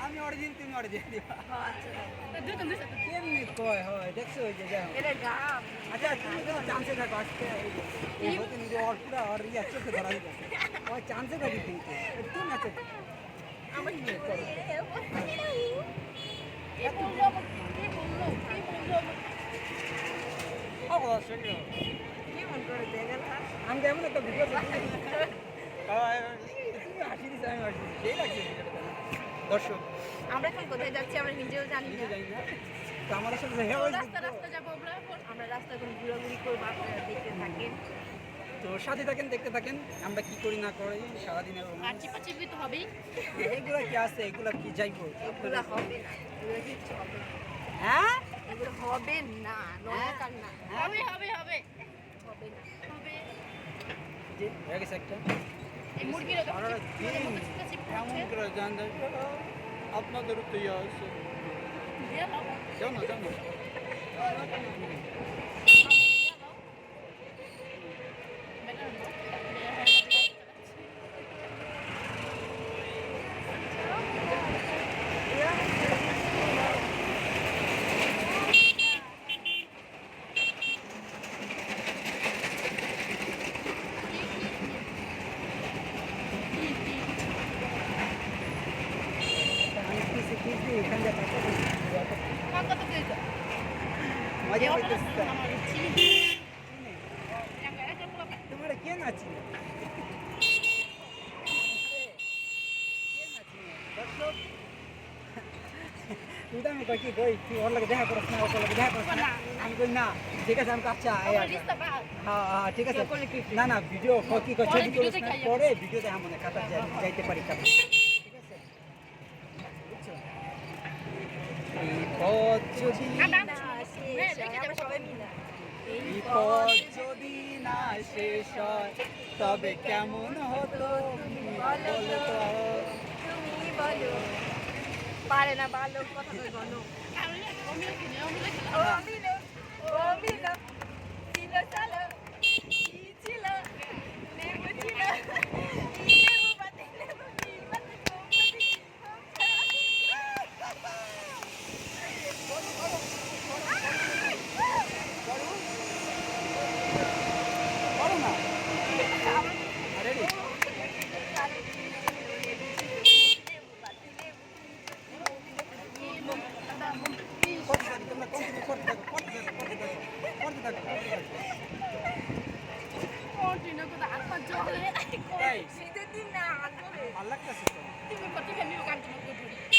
আমি অরিজিন তুমি অরিজিন দিবা কেমনি কয় হয় দেখছো ওই যে যাও আচ্ছা তুমি তো চান্সে থাকো আজকে এই হতে নিজে ওর পুরা ওর ইয়া চোখে ধরা দিবে ওই চান্সে থাকি কিন্তু একটু ম্যাচে আমার নিয়ে করো অবশ্যই কি মন করে দেখেন আমি যেমন একটা ভিডিও দেখি তুমি হাসি দিস আমি হাসি সেই লাগছে দর্শক আমরা এখন কোথায় যাচ্ছি আমরা নিজেও জানি না তো আমাদের সাথে রাস্তা যাবো আমরা রাস্তা এখন ঘোরাঘুরি করবো আপনারা দেখতে থাকেন তো সাথে থাকেন দেখতে থাকেন আমরা কি করি না করি সারাদিনের আর চিপাচিপি তো হবেই এগুলো কি আছে এগুলো কি যাইবো এগুলো হবে না এগুলো কিচ্ছু হবে না হ্যাঁ এগুলো হবে না নয়াকার না হবে হবে হবে হবে না হবে জি হয়ে গেছে একটা এই মুরগির কেমন করে জান আপনাদের তো ইয়ে আছে যাও না যাও না তোমার কে নাচি তুই তো আমি কই কি কই তুই ওর লাগে দেখা করছ না ওর লাগে দেখা করছ না আমি কই না ঠিক আছে আমি আচ্ছা হ্যাঁ হ্যাঁ ঠিক আছে না না ভিডিও কি কই ছবি তুলিস না পরে ভিডিওতে আমরা কাটা যাইতে পারি কাটা ঠিক আছে বুঝছো এই পথ যদি এই পথ যদি না শেষ হয় তবে কেমন হতো তুমি বলো তো তুমি বলো পারে না ভালো কথা বলো ছিল চলো ছিল লেবু ছিল লেবু পাতি লেবু পাতি করো না রেডি শীতের দিন না ভালো লাগতেছে তো তুমি কত ফ্যামিলি কাজ করতে